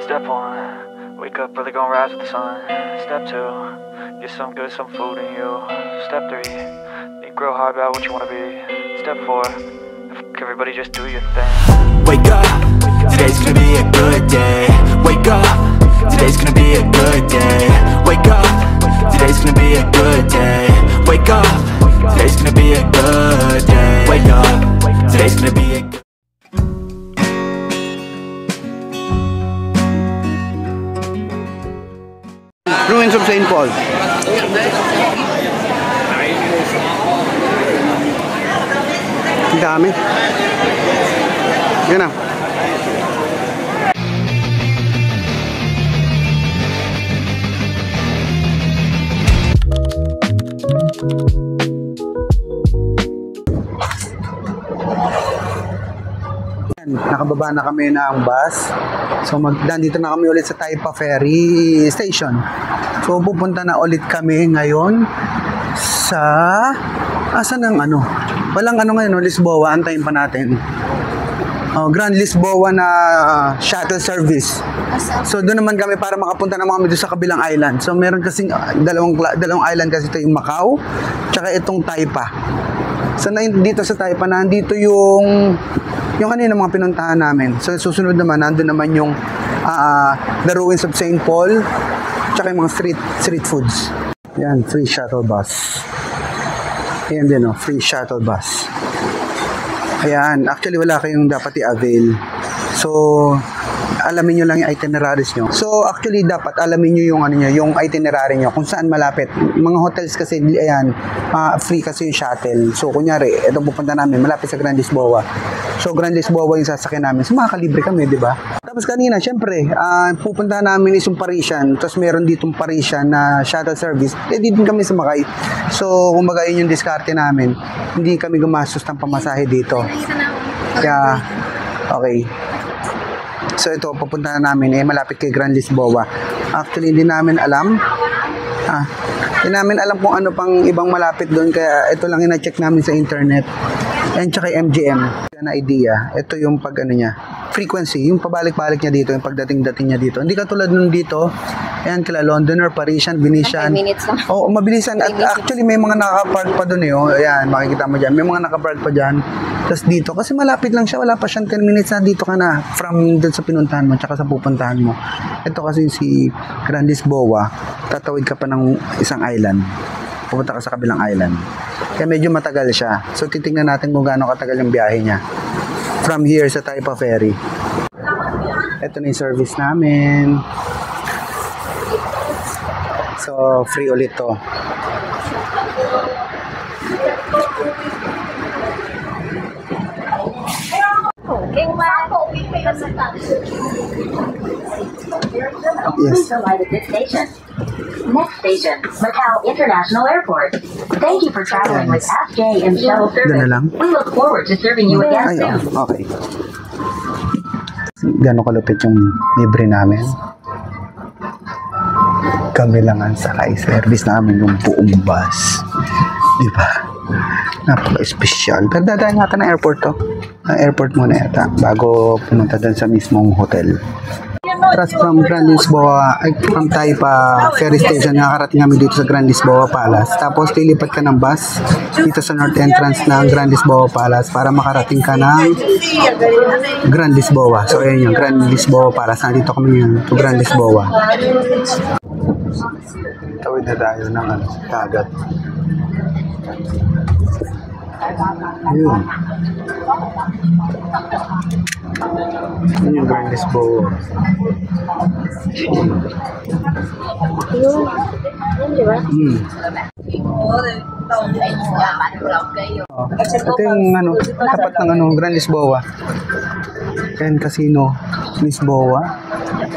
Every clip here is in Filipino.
Step 1, wake up early, gonna rise with the sun. Step 2, get some good, some food in you. Step 3, think real hard about what you wanna be. Step 4, everybody just do your thing. Wake up, today's gonna be a good day. Wake up, today's gonna be a good day. Wake up, today's gonna be a good day. Wake up, today's gonna be a good day. Wake up, today's gonna be a good. Ruins of St. Paul. Ang dami. Yan na. Nakababa na kami ng bus. So nandito na kami ulit sa Taipa Ferry Station. So pupunta na ulit kami ngayon sa asan ang ano? Walang ano ngayon, Lisboa. Antayin pa natin. Grand Lisboa na shuttle service. So doon naman kami para makapunta naman kami doon sa kabilang island. So meron kasing dalawang island kasi ito, yung Macau tsaka itong Taipa. So dito sa Taipa nandito yung kanina mga pinuntahan namin. So susunod naman nandun naman yung the ruins of St. Paul tsaka yung mga street foods. Yan, free shuttle bus. Ayan din, free shuttle bus. Ayan, actually wala kayong dapat i-avail. So, alamin nyo lang yung itineraries nyo. So, actually dapat alamin nyo yung, yung itinerary nyo, kung saan malapit. Mga hotels kasi, ayan, free kasi yung shuttle. So, kunyari, itong pupunta namin, malapit sa Grand Lisboa. So, Grand Lisboa yung sasakyan namin. So, makakalibre kami, di ba? Tapos kanina, syempre, pupunta namin is yung Parisian. Tapos meron ditong Parisian na shuttle service. Di din kami sumakay. So, kumbaga yun yung diskarte namin. Hindi kami gumastos ng pamasahe dito. Kaya, okay. So, ito, pupunta na namin, malapit kay Grand Lisboa. Actually, hindi namin alam. Hindi namin alam kung ano pang ibang malapit doon. Kaya, ito lang yung na-check namin sa internet. And tsaka MGM. Na idea, ito yung pag niya, frequency, yung pabalik-balik niya dito, yung pagdating-dating niya dito. Hindi katulad nung dito, ayan, kila Londoner, Parisian, Venetian. 5 minutes lang. Oo, mabilisan. At actually, may mga nakapark pa doon ayan, makikita mo dyan. May mga nakapark pa dyan. Tapos dito, kasi malapit lang siya, wala pa siyang 10 minutes na dito ka na from doon sa pinuntahan mo, tsaka sa pupuntahan mo. Ito kasi si Grand Lisboa, tatawid ka pa ng isang island. Pupunta ka sa kabilang island. Kaya medyo matagal siya. So, titingnan natin kung gaano katagal yung biyahe niya. From here sa Taipa Ferry. Ito na yung service namin. So, free ulit to. Yes. Next station, Macau International Airport. Thank you for traveling with FJM Shuttle Service. We look forward to serving you again soon. Okay. Gano'ng kalupit yung libre namin. Kami lang ang sakay. Service namin yung buong bus. Diba? Napaka-espesyal. Pero dadaan nga ng airport to. Airport muna yata bago pumunta dun sa mismong hotel. Tapos from Grand Lisboa, from Taipa Ferry Station, nakakarating kami dito sa Grand Lisboa Palace. Tapos lilipat ka ng bus dito sa north entrance ng Grand Lisboa Palace para makarating ka ng Grand Lisboa. So ayan yung Grand Lisboa Palace. Nandito kami yun, to Grand Lisboa. Tawid na tayo ng dagat. Ayun. Yun yung Grand Lisboa. Ito yung tapat ng Grand Lisboa. Yan, Casino Lisboa.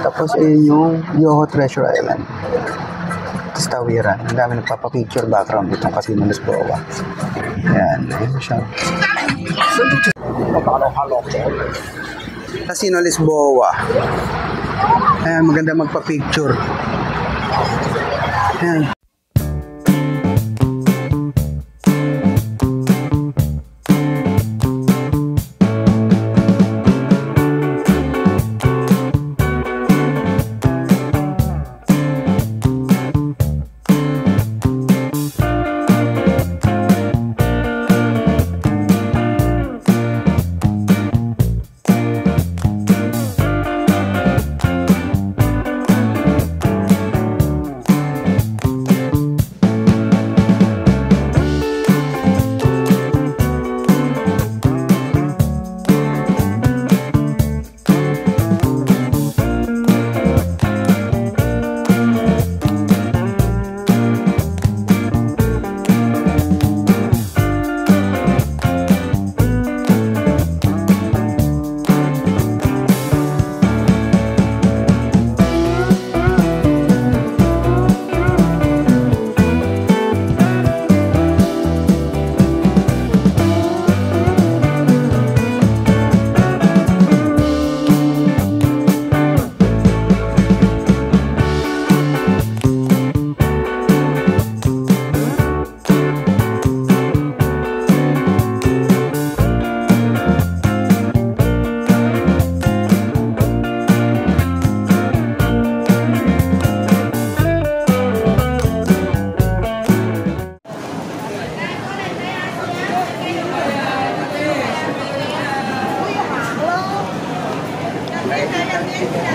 Tapos ayun yung Yoho Treasure Island. Tapos tawiran. Ang dami nagpapapicture background itong Casino Lisboa. Yan, ayun siya. Casino Lisboa. Ayan, maganda magpa-picture. Ayan.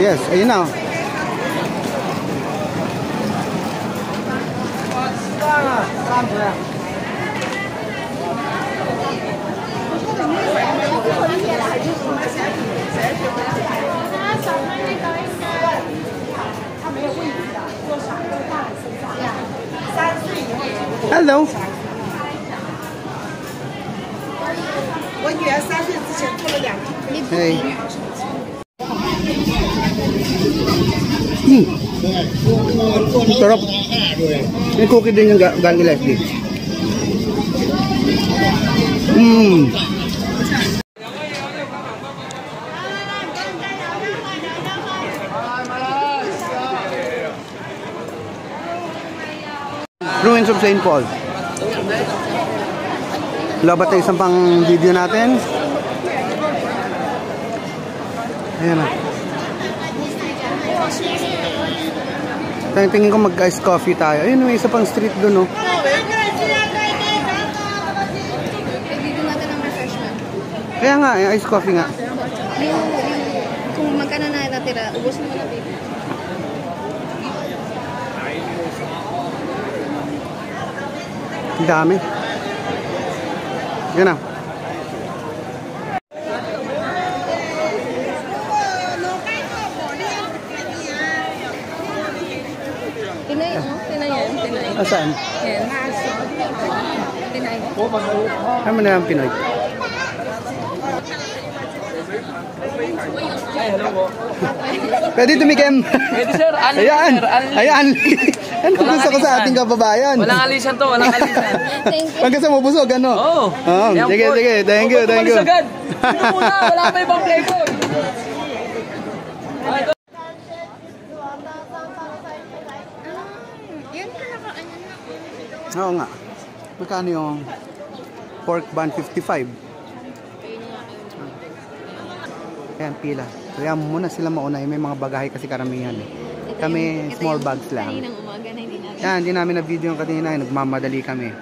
Yes, ayun na. Hello. 我女儿3岁之前做了2天。 Hey. Sarap. May cookie din yung galing Leslie. Ruins of St. Paul. Labat tayo isang pang video natin. Ayan na. Tingin ko mag-ice coffee tayo. Ayun, may isa pang street doon, no? Dito natin ang refreshment. Kaya nga, ice coffee nga. Kung magkano na natira, ubos mo na baby. Ang dami. Yan na. Tinay, no? Tinay yan. Tinay. Saan? Yan. Tinay. Ano na ang Pinoy? Pwede tumikim. Pwede sir, Ayan. Ayan. Ano gusto ko sa ating kababayan? Walang alisan to, walang alisan. Thank you. Pagkasa mo busog, ano? Oo. Yan Sige, po. sige. Thank you, thank you. Agad. Ito muna, wala pa ibang flavor. Yan ka naka-ano na. Oo nga. Magkano yung pork bun 55? Ayan, pila. Kaya muna sila mauna. May mga bagahe kasi karamihan eh. Kami, small bags lang. Kaninang umaga na hindi namin. Yan, hindi namin na video yung kanina. Nagmamadali kami.